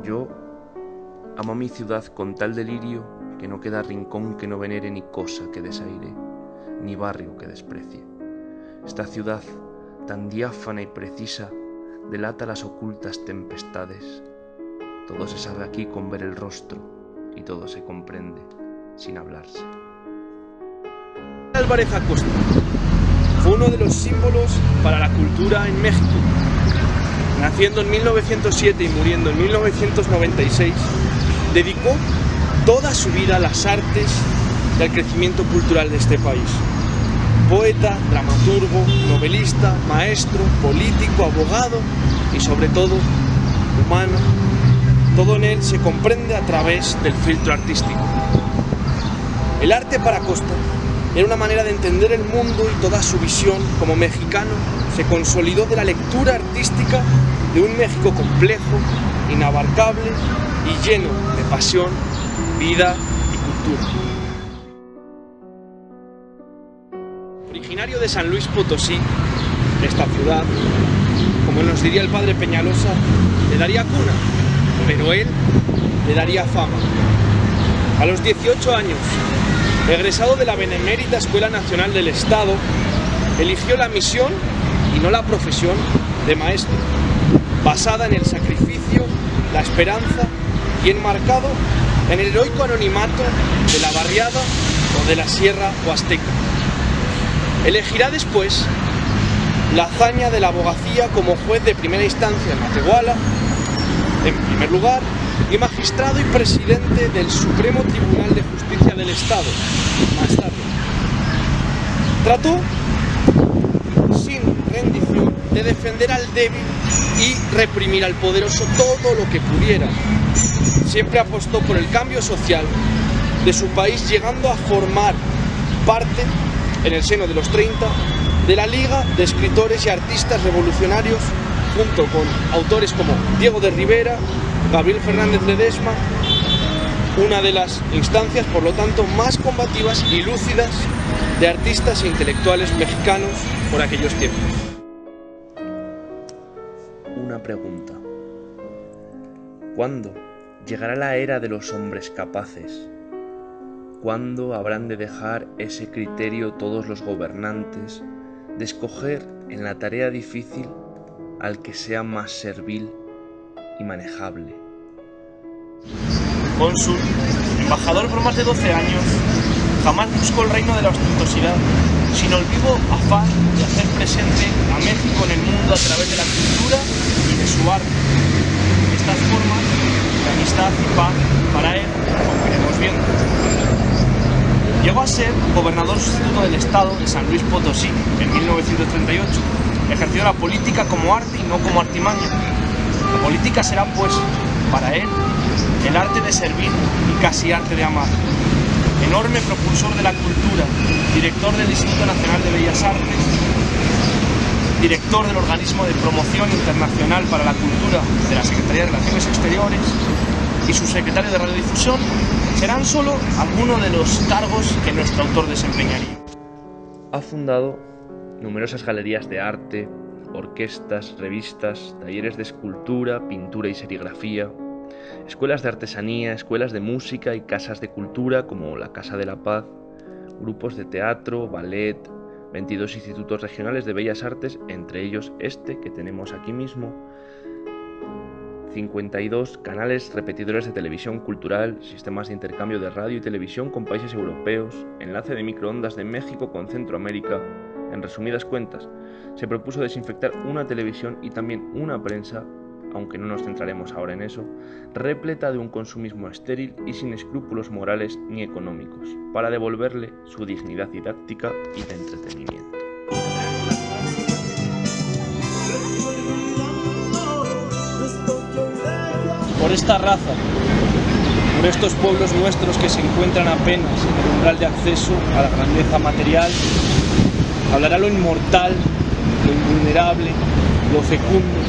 Yo amo a mi ciudad con tal delirio que no queda rincón que no venere, ni cosa que desaire, ni barrio que desprecie. Esta ciudad, tan diáfana y precisa, delata las ocultas tempestades. Todo se sabe aquí con ver el rostro y todo se comprende sin hablarse. Álvarez Acosta fue uno de los símbolos para la cultura en México. Naciendo en 1907 y muriendo en 1996, dedicó toda su vida a las artes y al crecimiento cultural de este país. Poeta, dramaturgo, novelista, maestro, político, abogado y sobre todo humano. Todo en él se comprende a través del filtro artístico. El arte para Acosta era una manera de entender el mundo y toda su visión como mexicano se consolidó de la lectura artística de un México complejo, inabarcable y lleno de pasión, vida y cultura. Originario de San Luis Potosí, esta ciudad, como nos diría el padre Peñalosa, le daría cuna, pero él le daría fama. A los 18 años, egresado de la Benemérita Escuela Nacional del Estado, eligió la misión y no la profesión de maestro, basada en el sacrificio, la esperanza y enmarcado en el heroico anonimato de la barriada o de la Sierra Huasteca. Elegirá después la hazaña de la abogacía como juez de primera instancia en Matehuala, en primer lugar, y magistrado y presidente del Supremo Tribunal de Justicia del Estado, más tarde. Trató, sin rendición, de defender al débil y reprimir al poderoso todo lo que pudiera. Siempre apostó por el cambio social de su país, llegando a formar parte, en el seno de los 30, de la Liga de Escritores y Artistas Revolucionarios, junto con autores como Diego de Rivera, Gabriel Fernández Ledesma, una de las instancias, por lo tanto, más combativas y lúcidas de artistas e intelectuales mexicanos por aquellos tiempos. Una pregunta. ¿Cuándo llegará la era de los hombres capaces? ¿Cuándo habrán de dejar ese criterio todos los gobernantes de escoger en la tarea difícil al que sea más servil y manejable? Cónsul, embajador por más de 12 años, jamás buscó el reino de la ostentosidad, sino el vivo afán de hacer presente a México en el mundo a través de la cultura y de su arte. Estas formas de amistad y paz para él, como iremos viendo. Llegó a ser gobernador sustituto del Estado de San Luis Potosí en 1938. Ejerció la política como arte y no como artimaña. La política será, pues, para él, el arte de servir y casi arte de amar. Enorme propulsor de la cultura, director del Instituto Nacional de Bellas Artes, director del Organismo de Promoción Internacional para la Cultura de la Secretaría de Relaciones Exteriores y subsecretario de Radiodifusión, serán solo algunos de los cargos que nuestro autor desempeñaría. Ha fundado numerosas galerías de arte, orquestas, revistas, talleres de escultura, pintura y serigrafía, escuelas de artesanía, escuelas de música y casas de cultura como la Casa de la Paz, grupos de teatro, ballet, 22 institutos regionales de bellas artes, entre ellos este que tenemos aquí mismo, 52 canales repetidores de televisión cultural, sistemas de intercambio de radio y televisión con países europeos, enlace de microondas de México con Centroamérica. En resumidas cuentas, se propuso desinfectar una televisión y también una prensa, aunque no nos centraremos ahora en eso, repleta de un consumismo estéril y sin escrúpulos morales ni económicos, para devolverle su dignidad didáctica y de entretenimiento. Por esta raza, por estos pueblos nuestros que se encuentran apenas en el umbral de acceso a la grandeza material, hablará lo inmortal, lo invulnerable, lo fecundo.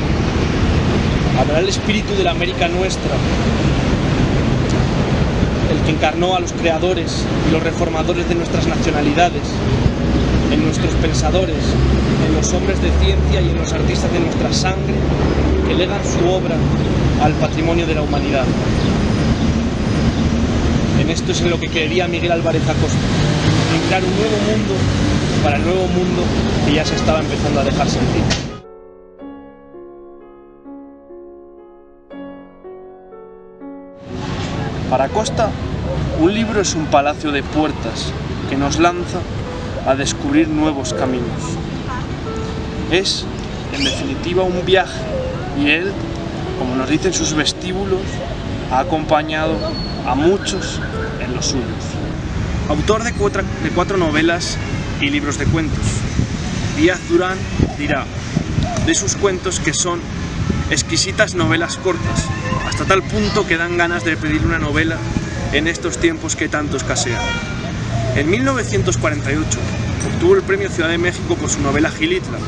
Hablará el espíritu de la América nuestra, el que encarnó a los creadores y los reformadores de nuestras nacionalidades, en nuestros pensadores, en los hombres de ciencia y en los artistas de nuestra sangre, que legan su obra al patrimonio de la humanidad. En esto es en lo que creería Miguel Álvarez Acosta, en crear un nuevo mundo para el nuevo mundo que ya se estaba empezando a dejar sentir. Para Acosta, un libro es un palacio de puertas que nos lanza a descubrir nuevos caminos. Es, en definitiva, un viaje, y él, como nos dicen sus vestíbulos, ha acompañado a muchos en los suyos. Autor de cuatro novelas y libros de cuentos, Díaz Durán dirá de sus cuentos que son exquisitas novelas cortas, hasta tal punto que dan ganas de pedir una novela en estos tiempos que tanto escasean. En 1948 obtuvo el Premio Ciudad de México por su novela Gilitla,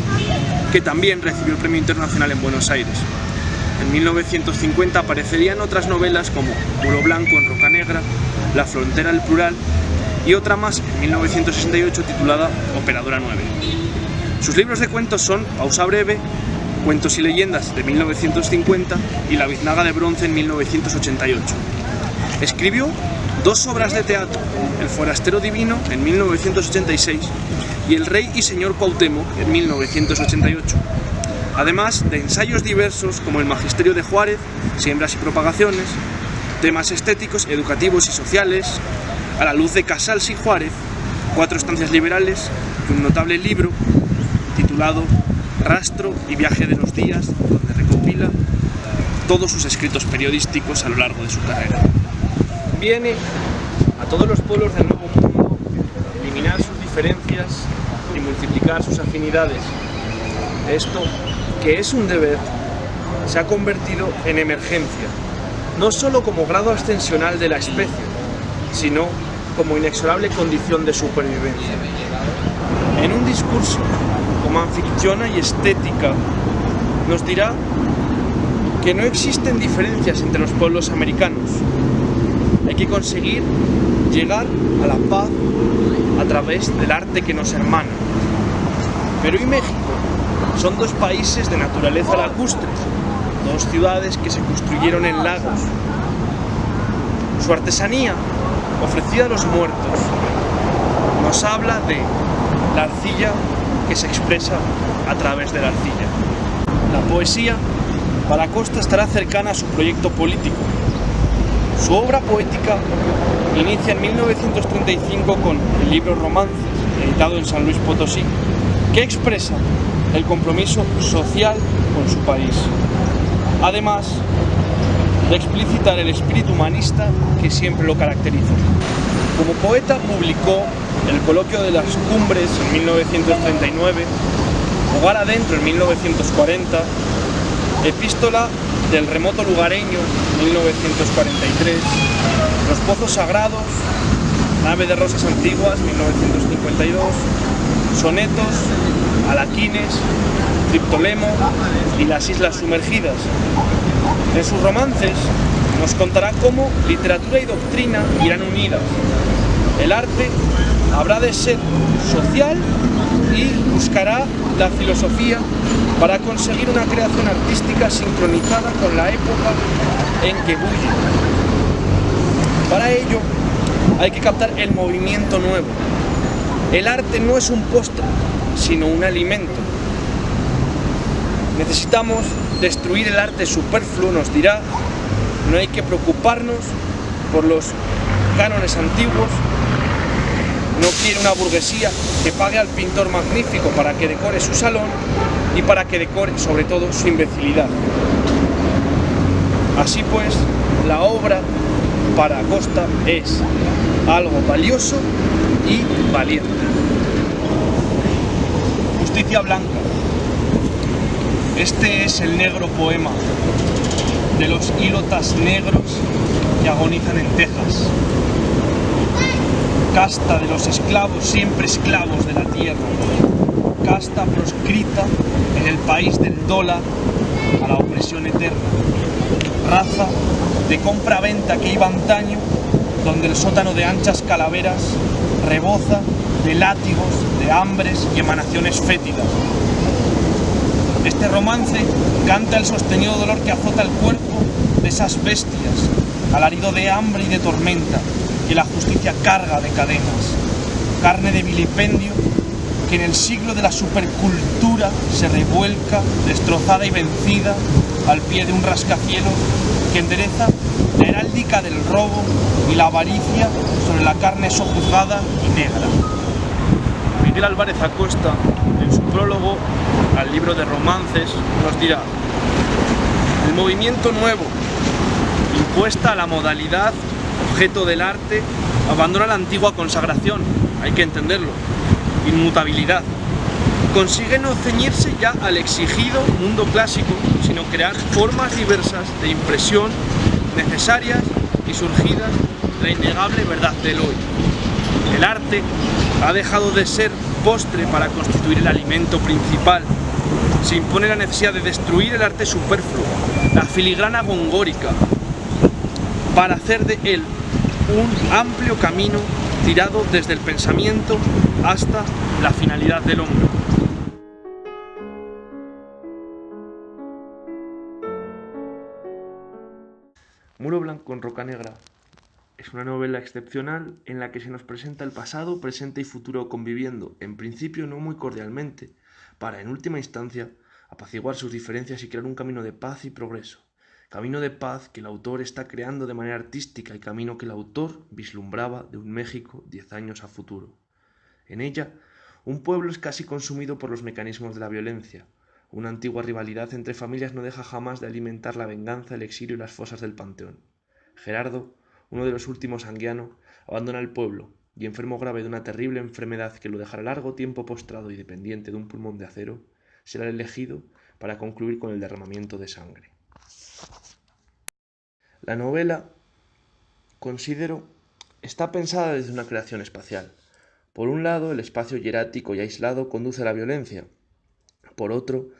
que también recibió el Premio Internacional en Buenos Aires. En 1950 aparecerían otras novelas como Muro Blanco en Roca Negra, La frontera del plural y otra más en 1968 titulada Operadora 9. Sus libros de cuentos son Pausa breve, Cuentos y leyendas de 1950 y La biznaga de bronce en 1988. Escribió dos obras de teatro, El forastero divino en 1986 y El rey y señor Cuauhtémoc en 1988. Además de ensayos diversos como El magisterio de Juárez, Siembras y propagaciones, temas estéticos, educativos y sociales, A la luz de Casals y Juárez, Cuatro estancias liberales y un notable libro titulado Rastro y viaje de los días, donde recopila todos sus escritos periodísticos a lo largo de su carrera. Viene a todos los pueblos del Nuevo Mundo eliminar sus diferencias y multiplicar sus afinidades. Esto, que es un deber, se ha convertido en emergencia, no solo como grado ascensional de la especie, sino como inexorable condición de supervivencia. En un discurso como anfictiona y estética, nos dirá que no existen diferencias entre los pueblos americanos. Hay que conseguir llegar a la paz a través del arte que nos hermana. Perú y México son dos países de naturaleza lacustre, dos ciudades que se construyeron en lagos. Su artesanía, ofrecida a los muertos, nos habla de la arcilla que se expresa a través de la arcilla. La poesía, para Acosta, estará cercana a su proyecto político. Su obra poética inicia en 1935 con el libro Romances, editado en San Luis Potosí, que expresa el compromiso social con su país, además de explicitar el espíritu humanista que siempre lo caracteriza. Como poeta publicó El coloquio de las cumbres en 1939, Hogar adentro en 1940, Epístola del remoto lugareño en 1943, Los pozos sagrados, Nave de rosas antiguas 1952, Sonetos, Alaquines, Triptolemo y Las islas sumergidas. En sus romances nos contará cómo literatura y doctrina irán unidas. El arte habrá de ser social y buscará la filosofía para conseguir una creación artística sincronizada con la época en que bulle. Para ello hay que captar el movimiento nuevo. El arte no es un postre, sino un alimento. Necesitamos destruir el arte superfluo, nos dirá. No hay que preocuparnos por los cánones antiguos. No quiere una burguesía que pague al pintor magnífico para que decore su salón y para que decore, sobre todo, su imbecilidad. Así pues, la obra para Acosta es algo valioso y valiente. Justicia blanca. Este es el negro poema de los ílotas negros que agonizan en Texas. Casta de los esclavos, siempre esclavos de la tierra. Casta proscrita en el país del dólar a la opresión eterna. Raza de compra-venta que iba antaño, donde el sótano de anchas calaveras reboza de látigos, de hambres y emanaciones fétidas. Este romance canta el sostenido dolor que azota el cuerpo de esas bestias, alarido de hambre y de tormenta, que la justicia carga de cadenas, carne de vilipendio que en el siglo de la supercultura se revuelca, destrozada y vencida, al pie de un rascacielos que endereza la heráldica del robo y la avaricia sobre la carne sojuzgada y negra. Miguel Álvarez Acosta, en su prólogo al libro de romances, nos dirá: el movimiento nuevo, impuesta a la modalidad, objeto del arte, abandona la antigua consagración, hay que entenderlo, inmutabilidad. Consigue no ceñirse ya al exigido mundo clásico, sino crear formas diversas de impresión necesarias y surgidas de la innegable verdad del hoy. El arte ha dejado de ser postre para constituir el alimento principal. Se impone la necesidad de destruir el arte superfluo, la filigrana gongórica, para hacer de él un amplio camino tirado desde el pensamiento hasta la finalidad del hombre. Muro blanco en roca negra es una novela excepcional en la que se nos presenta el pasado, presente y futuro conviviendo, en principio no muy cordialmente, para, en última instancia, apaciguar sus diferencias y crear un camino de paz y progreso. Camino de paz que el autor está creando de manera artística y camino que el autor vislumbraba de un México 10 años a futuro. En ella, un pueblo es casi consumido por los mecanismos de la violencia. Una antigua rivalidad entre familias no deja jamás de alimentar la venganza, el exilio y las fosas del panteón. Gerardo, uno de los últimos Anguiano, abandona el pueblo y, enfermo grave de una terrible enfermedad que lo dejará largo tiempo postrado y dependiente de un pulmón de acero, será elegido para concluir con el derramamiento de sangre. La novela, considero, está pensada desde una creación espacial. Por un lado, el espacio hierático y aislado conduce a la violencia. Por otro,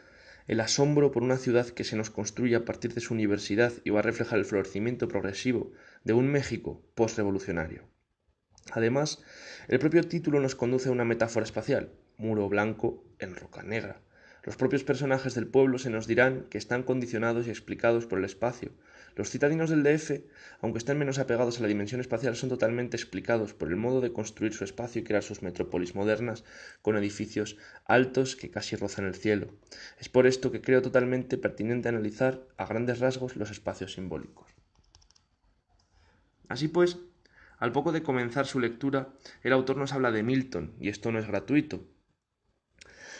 el asombro por una ciudad que se nos construye a partir de su universidad y va a reflejar el florecimiento progresivo de un México postrevolucionario. Además, el propio título nos conduce a una metáfora espacial, muro blanco en roca negra. Los propios personajes del pueblo se nos dirán que están condicionados y explicados por el espacio. Los citadinos del DF, aunque estén menos apegados a la dimensión espacial, son totalmente explicados por el modo de construir su espacio y crear sus metrópolis modernas con edificios altos que casi rozan el cielo. Es por esto que creo totalmente pertinente analizar a grandes rasgos los espacios simbólicos. Así pues, al poco de comenzar su lectura, el autor nos habla de Milton, y esto no es gratuito.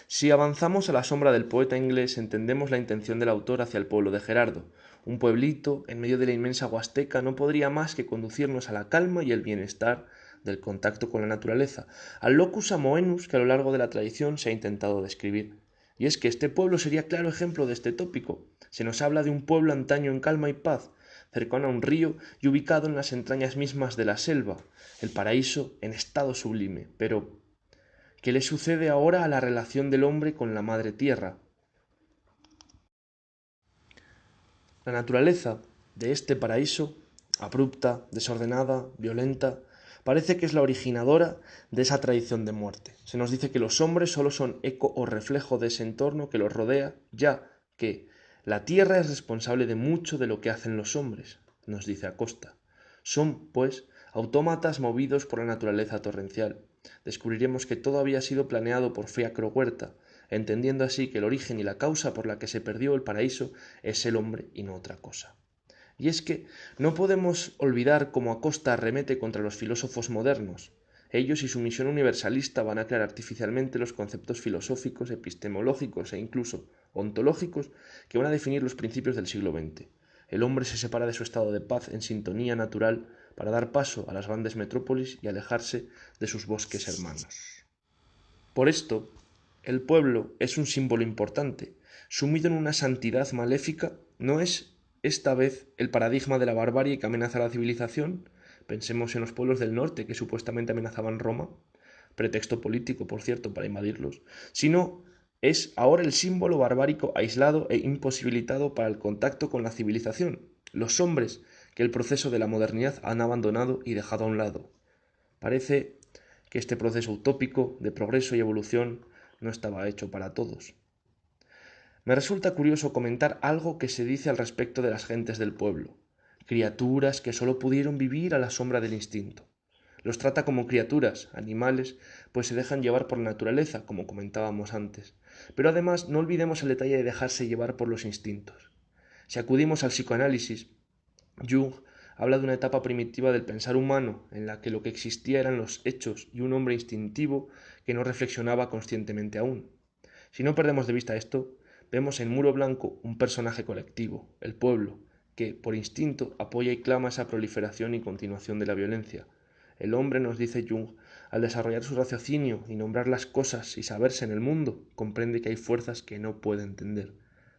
Si avanzamos a la sombra del poeta inglés, entendemos la intención del autor hacia el pueblo de Gerardo. Un pueblito, en medio de la inmensa Huasteca, no podría más que conducirnos a la calma y el bienestar del contacto con la naturaleza, al locus amoenus que a lo largo de la tradición se ha intentado describir. Y es que este pueblo sería claro ejemplo de este tópico. Se nos habla de un pueblo antaño en calma y paz, cercano a un río y ubicado en las entrañas mismas de la selva, el paraíso en estado sublime. Pero, ¿qué le sucede ahora a la relación del hombre con la madre tierra? La naturaleza de este paraíso, abrupta, desordenada, violenta, parece que es la originadora de esa tradición de muerte. Se nos dice que los hombres solo son eco o reflejo de ese entorno que los rodea, ya que la tierra es responsable de mucho de lo que hacen los hombres, nos dice Acosta. Son, pues, autómatas movidos por la naturaleza torrencial. Descubriremos que todo había sido planeado por Fiacro Huerta, entendiendo así que el origen y la causa por la que se perdió el paraíso es el hombre y no otra cosa. Y es que no podemos olvidar cómo Acosta arremete contra los filósofos modernos. Ellos y su misión universalista van a crear artificialmente los conceptos filosóficos, epistemológicos e incluso ontológicos que van a definir los principios del siglo XX. El hombre se separa de su estado de paz en sintonía natural para dar paso a las grandes metrópolis y alejarse de sus bosques hermanos. Por esto, el pueblo es un símbolo importante. Sumido en una santidad maléfica, ¿no es esta vez el paradigma de la barbarie que amenaza la civilización? Pensemos en los pueblos del norte que supuestamente amenazaban Roma, pretexto político, por cierto, para invadirlos, sino es ahora el símbolo barbárico aislado e imposibilitado para el contacto con la civilización, los hombres que el proceso de la modernidad han abandonado y dejado a un lado. Parece que este proceso utópico de progreso y evolución no estaba hecho para todos. Me resulta curioso comentar algo que se dice al respecto de las gentes del pueblo, criaturas que sólo pudieron vivir a la sombra del instinto. Los trata como criaturas, animales, pues se dejan llevar por la naturaleza, como comentábamos antes. Pero además no olvidemos el detalle de dejarse llevar por los instintos. Si acudimos al psicoanálisis, Jung habla de una etapa primitiva del pensar humano, en la que lo que existía eran los hechos y un hombre instintivo que no reflexionaba conscientemente aún. Si no perdemos de vista esto, vemos en Muro Blanco un personaje colectivo, el pueblo, que, por instinto, apoya y clama esa proliferación y continuación de la violencia. El hombre, nos dice Jung, al desarrollar su raciocinio y nombrar las cosas y saberse en el mundo, comprende que hay fuerzas que no puede entender.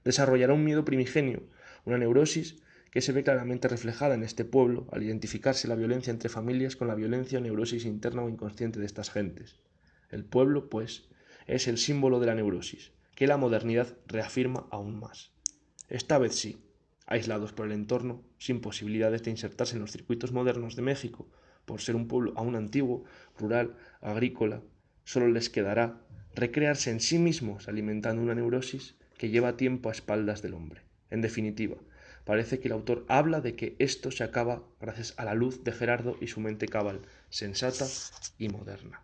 Desarrollará un miedo primigenio, una neurosis que se ve claramente reflejada en este pueblo al identificarse la violencia entre familias con la violencia o neurosis interna o inconsciente de estas gentes. El pueblo, pues, es el símbolo de la neurosis, que la modernidad reafirma aún más. Esta vez sí, aislados por el entorno, sin posibilidades de insertarse en los circuitos modernos de México, por ser un pueblo aún antiguo, rural, agrícola, solo les quedará recrearse en sí mismos alimentando una neurosis que lleva tiempo a espaldas del hombre. En definitiva, parece que el autor habla de que esto se acaba gracias a la luz de Gerardo y su mente cabal, sensata y moderna.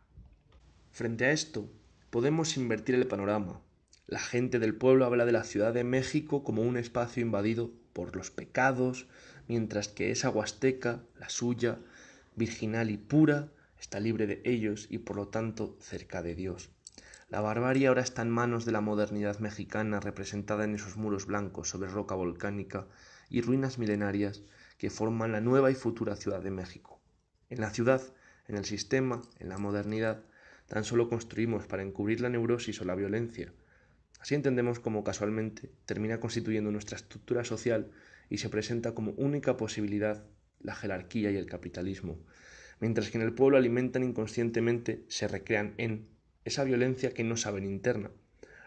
Frente a esto, podemos invertir el panorama. La gente del pueblo habla de la Ciudad de México como un espacio invadido por los pecados, mientras que esa huasteca, la suya, virginal y pura, está libre de ellos y por lo tanto cerca de Dios. La barbarie ahora está en manos de la modernidad mexicana representada en esos muros blancos sobre roca volcánica y ruinas milenarias que forman la nueva y futura Ciudad de México. En la ciudad, en el sistema, en la modernidad, tan solo construimos para encubrir la neurosis o la violencia. Así entendemos cómo casualmente termina constituyendo nuestra estructura social y se presenta como única posibilidad la jerarquía y el capitalismo, mientras que en el pueblo alimentan inconscientemente, se recrean en esa violencia que no saben interna.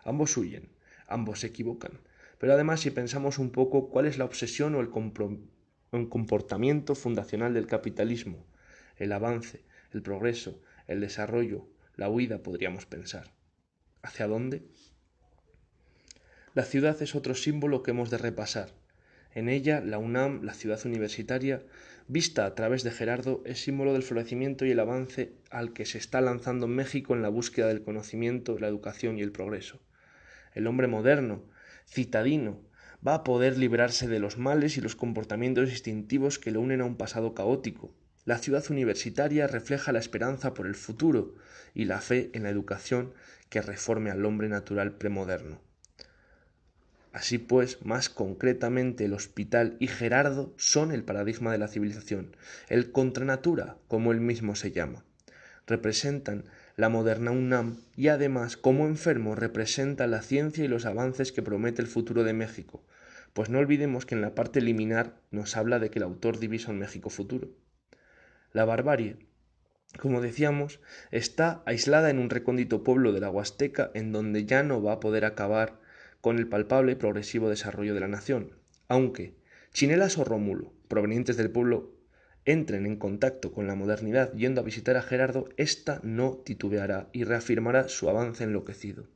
Ambos huyen, ambos se equivocan, pero además si pensamos un poco cuál es la obsesión o el comportamiento fundacional del capitalismo, el avance, el progreso, el desarrollo, la huida podríamos pensar. ¿Hacia dónde? La ciudad es otro símbolo que hemos de repasar. En ella, la UNAM, la ciudad universitaria, vista a través de Gerardo, es símbolo del florecimiento y el avance al que se está lanzando México en la búsqueda del conocimiento, la educación y el progreso. El hombre moderno, citadino, va a poder librarse de los males y los comportamientos instintivos que lo unen a un pasado caótico. La ciudad universitaria refleja la esperanza por el futuro y la fe en la educación que reforme al hombre natural premoderno. Así pues, más concretamente, el hospital y Gerardo son el paradigma de la civilización, el contranatura, como él mismo se llama. Representan la moderna UNAM y además, como enfermo, representa la ciencia y los avances que promete el futuro de México, pues no olvidemos que en la parte liminar nos habla de que el autor divisa un México futuro. La barbarie, como decíamos, está aislada en un recóndito pueblo de la Huasteca en donde ya no va a poder acabar con el palpable y progresivo desarrollo de la nación, aunque Chinelas o Rómulo, provenientes del pueblo, entren en contacto con la modernidad yendo a visitar a Gerardo, ésta no titubeará y reafirmará su avance enloquecido.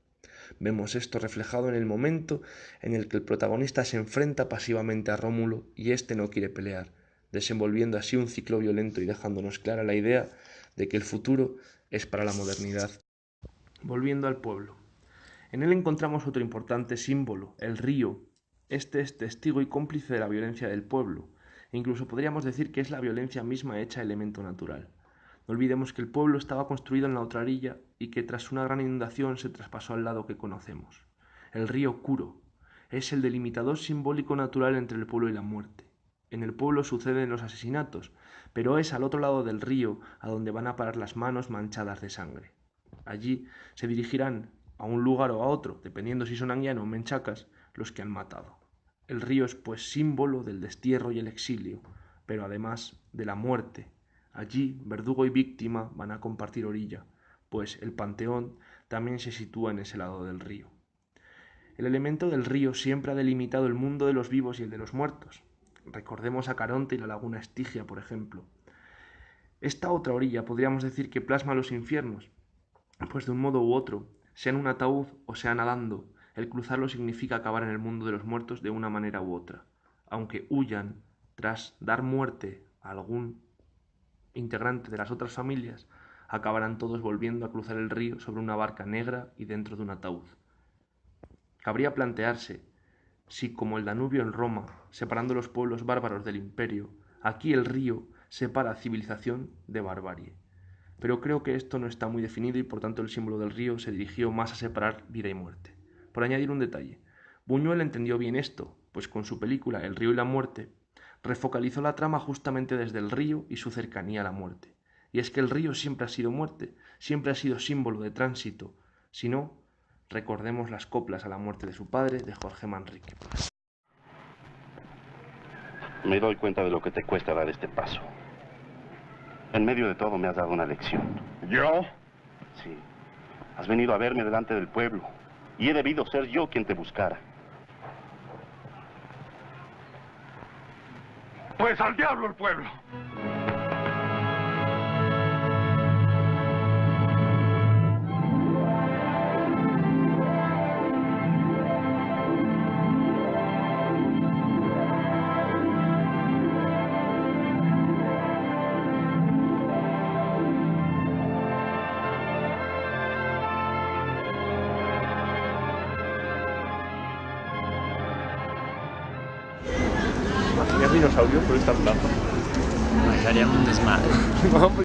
Vemos esto reflejado en el momento en el que el protagonista se enfrenta pasivamente a Rómulo y éste no quiere pelear, desenvolviendo así un ciclo violento y dejándonos clara la idea de que el futuro es para la modernidad. Volviendo al pueblo. En él encontramos otro importante símbolo, el río. Este es testigo y cómplice de la violencia del pueblo, e incluso podríamos decir que es la violencia misma hecha elemento natural. No olvidemos que el pueblo estaba construido en la otra orilla y que tras una gran inundación se traspasó al lado que conocemos. El río Kuro es el delimitador simbólico natural entre el pueblo y la muerte. En el pueblo suceden los asesinatos, pero es al otro lado del río a donde van a parar las manos manchadas de sangre. Allí se dirigirán a un lugar o a otro, dependiendo si son anguiano o menchacas, los que han matado. El río es pues símbolo del destierro y el exilio, pero además de la muerte. Allí verdugo y víctima van a compartir orilla, pues el panteón también se sitúa en ese lado del río. El elemento del río siempre ha delimitado el mundo de los vivos y el de los muertos. Recordemos a Caronte y la laguna Estigia, por ejemplo. Esta otra orilla podríamos decir que plasma los infiernos, pues de un modo u otro, sea en un ataúd o sea nadando, El cruzarlo significa acabar en el mundo de los muertos de una manera u otra. Aunque huyan tras dar muerte a algún integrante de las otras familias, acabarán todos volviendo a cruzar el río sobre una barca negra y dentro de un ataúd. Cabría plantearse si, como el Danubio en Roma, separando los pueblos bárbaros del imperio, aquí el río separa civilización de barbarie. Pero creo que esto no está muy definido y por tanto el símbolo del río se dirigió más a separar vida y muerte. Por añadir un detalle, Buñuel entendió bien esto, pues con su película El río y la muerte, refocalizó la trama justamente desde el río y su cercanía a la muerte. Y es que el río siempre ha sido muerte, siempre ha sido símbolo de tránsito. Si no, recordemos las coplas a la muerte de su padre, de Jorge Manrique. Me doy cuenta de lo que te cuesta dar este paso. En medio de todo me has dado una lección. ¿Yo? Sí. Has venido a verme delante del pueblo. Y he debido ser yo quien te buscara. Pues al diablo el pueblo. ¿Imaginas dinosaurios por esta plaza? Haríamos un desmadre.